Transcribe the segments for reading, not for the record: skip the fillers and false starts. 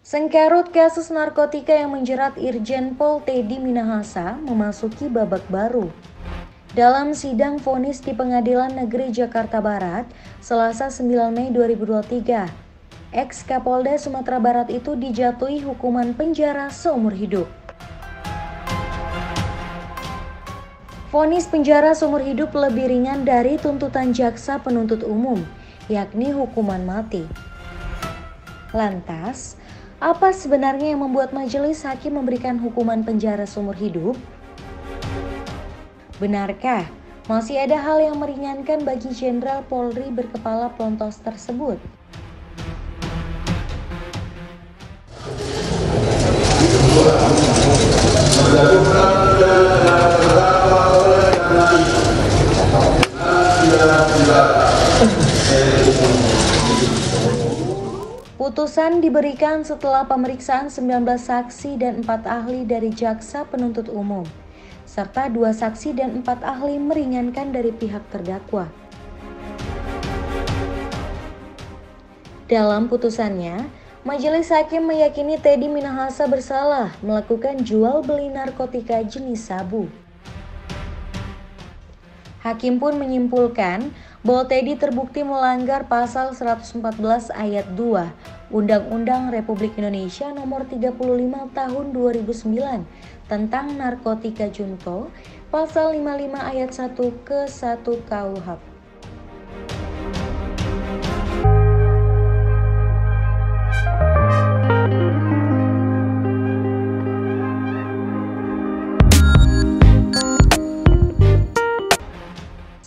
Sengkarut kasus narkotika yang menjerat Irjen Pol Teddy Minahasa memasuki babak baru. Dalam sidang vonis di Pengadilan Negeri Jakarta Barat, Selasa 9 Mei 2023, ex-Kapolda Sumatera Barat itu dijatuhi hukuman penjara seumur hidup. Vonis penjara seumur hidup lebih ringan dari tuntutan jaksa penuntut umum, yakni hukuman mati. Lantas, apa sebenarnya yang membuat majelis hakim memberikan hukuman penjara seumur hidup? Benarkah masih ada hal yang meringankan bagi Jenderal Polri berkepala Pelontos tersebut? Putusan diberikan setelah pemeriksaan 19 saksi dan 4 ahli dari jaksa penuntut umum, serta 2 saksi dan 4 ahli meringankan dari pihak terdakwa. Dalam putusannya, majelis hakim meyakini Teddy Minahasa bersalah melakukan jual beli narkotika jenis sabu. Hakim pun menyimpulkan bahwa Teddy terbukti melanggar pasal 114 ayat 2 Undang-Undang Republik Indonesia Nomor 35 Tahun 2009 tentang narkotika junto, pasal 55 ayat 1 ke 1 KUHP.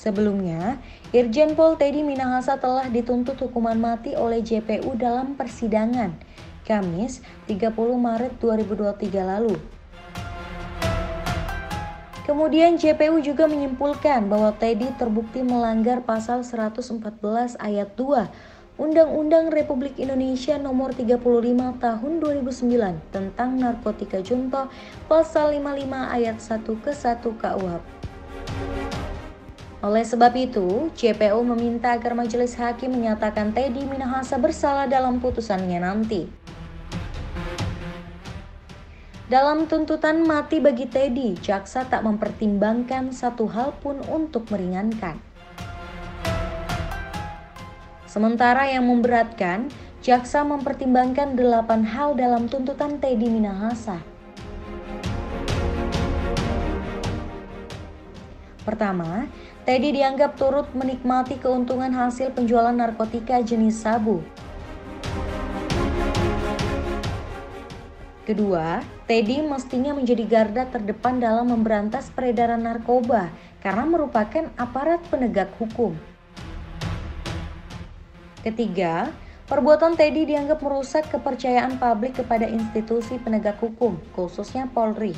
Sebelumnya, Irjen Pol Teddy Minahasa telah dituntut hukuman mati oleh JPU dalam persidangan Kamis 30 Maret 2023 lalu. Kemudian JPU juga menyimpulkan bahwa Teddy terbukti melanggar pasal 114 ayat 2 Undang-Undang Republik Indonesia Nomor 35 Tahun 2009 tentang narkotika junto, pasal 55 ayat 1 ke 1 KUHP. Oleh sebab itu, JPU meminta agar majelis hakim menyatakan Teddy Minahasa bersalah dalam putusannya nanti. Dalam tuntutan mati bagi Teddy, jaksa tak mempertimbangkan satu hal pun untuk meringankan. Sementara yang memberatkan, jaksa mempertimbangkan 8 hal dalam tuntutan Teddy Minahasa. Pertama, Teddy dianggap turut menikmati keuntungan hasil penjualan narkotika jenis sabu. Kedua, Teddy mestinya menjadi garda terdepan dalam memberantas peredaran narkoba karena merupakan aparat penegak hukum. Ketiga, perbuatan Teddy dianggap merusak kepercayaan publik kepada institusi penegak hukum, khususnya Polri.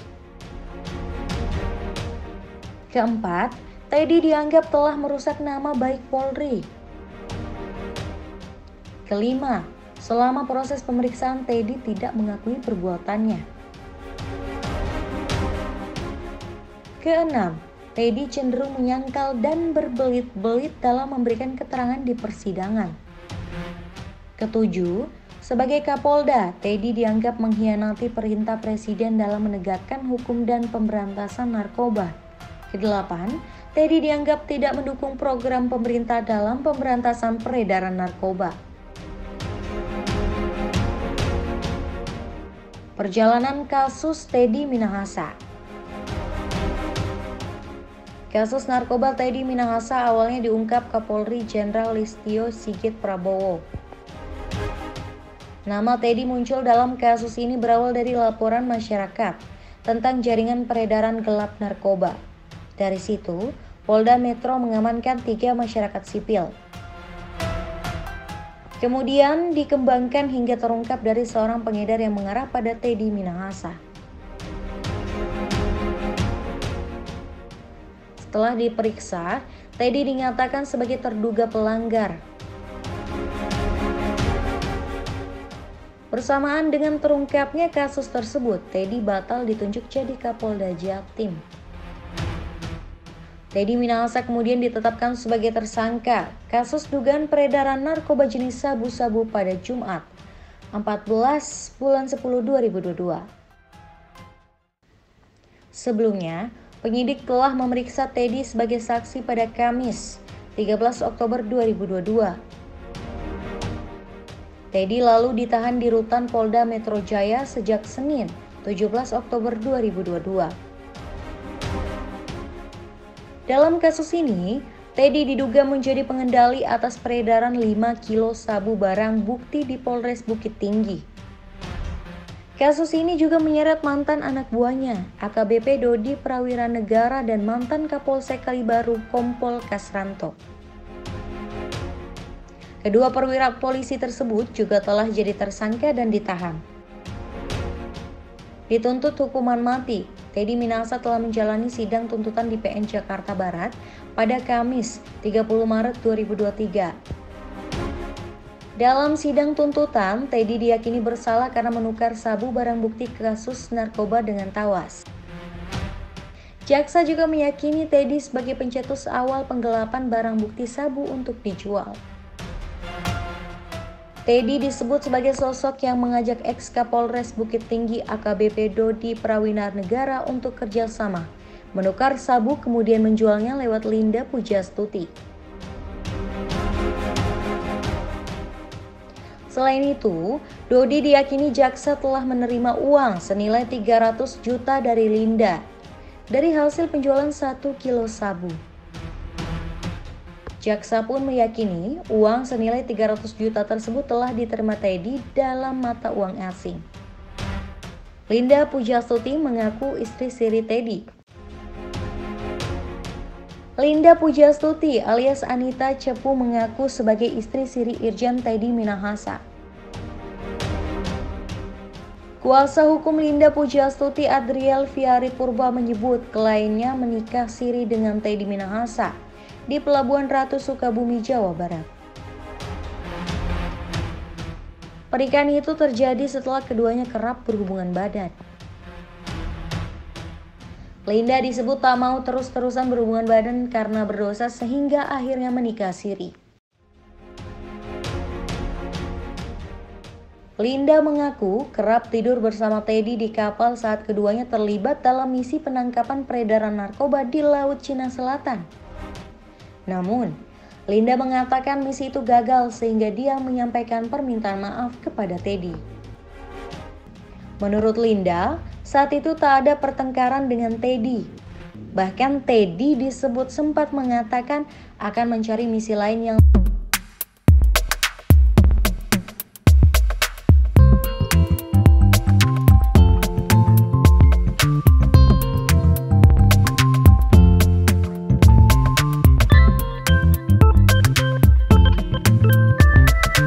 Keempat, Teddy dianggap telah merusak nama baik Polri. Kelima, selama proses pemeriksaan Teddy tidak mengakui perbuatannya. Keenam, Teddy cenderung menyangkal dan berbelit-belit dalam memberikan keterangan di persidangan. Ketujuh, sebagai Kapolda, Teddy dianggap mengkhianati perintah Presiden dalam menegakkan hukum dan pemberantasan narkoba. Kedelapan, Teddy dianggap tidak mendukung program pemerintah dalam pemberantasan peredaran narkoba. Perjalanan kasus Teddy Minahasa. Kasus narkoba Teddy Minahasa awalnya diungkap Kapolri Jenderal Listio Sigit Prabowo. Nama Teddy muncul dalam kasus ini berawal dari laporan masyarakat tentang jaringan peredaran gelap narkoba. Dari situ, Polda Metro mengamankan 3 masyarakat sipil. Kemudian dikembangkan hingga terungkap dari seorang pengedar yang mengarah pada Teddy Minahasa. Setelah diperiksa, Teddy dinyatakan sebagai terduga pelanggar. Bersamaan dengan terungkapnya kasus tersebut, Teddy batal ditunjuk jadi Kapolda Jatim. Teddy Minahasa kemudian ditetapkan sebagai tersangka kasus dugaan peredaran narkoba jenis sabu-sabu pada Jumat, 14 bulan 10 2022. Sebelumnya, penyidik telah memeriksa Teddy sebagai saksi pada Kamis, 13 Oktober 2022. Teddy lalu ditahan di rutan Polda Metro Jaya sejak Senin, 17 Oktober 2022. Dalam kasus ini, Teddy diduga menjadi pengendali atas peredaran 5 kilo sabu barang bukti di Polres Bukit Tinggi. Kasus ini juga menyeret mantan anak buahnya, AKBP Dodi Prawira Negara dan mantan Kapolsek Kalibaru Kompol Kasranto. Kedua perwira polisi tersebut juga telah jadi tersangka dan ditahan. Dituntut hukuman mati, Teddy Minahasa telah menjalani sidang tuntutan di PN Jakarta Barat pada Kamis 30 Maret 2023. Dalam sidang tuntutan, Teddy diyakini bersalah karena menukar sabu barang bukti kasus narkoba dengan tawas. Jaksa juga meyakini Teddy sebagai pencetus awal penggelapan barang bukti sabu untuk dijual. Teddy disebut sebagai sosok yang mengajak ex-Kapolres Bukit Tinggi AKBP Dodi Prawira Negara untuk kerjasama, menukar sabu kemudian menjualnya lewat Linda Pujastuti. Selain itu, Dodi diyakini jaksa telah menerima uang senilai 300 juta dari Linda dari hasil penjualan 1 kilo sabu. Jaksa pun meyakini uang senilai 300 juta tersebut telah diterima Teddy dalam mata uang asing. Linda Pujastuti mengaku istri siri Teddy. Linda Pujastuti alias Anita Cepu mengaku sebagai istri siri Irjen Teddy Minahasa. Kuasa hukum Linda Pujastuti Adriel Fiari Purba menyebut kliennya menikah siri dengan Teddy Minahasa di Pelabuhan Ratu Sukabumi, Jawa Barat. Pernikahan itu terjadi setelah keduanya kerap berhubungan badan. Linda disebut tak mau terus-terusan berhubungan badan karena berdosa sehingga akhirnya menikah siri. Linda mengaku kerap tidur bersama Teddy di kapal saat keduanya terlibat dalam misi penangkapan peredaran narkoba di Laut Cina Selatan. Namun, Linda mengatakan misi itu gagal sehingga dia menyampaikan permintaan maaf kepada Teddy. Menurut Linda, saat itu tak ada pertengkaran dengan Teddy. Bahkan Teddy disebut sempat mengatakan akan mencari misi lain yang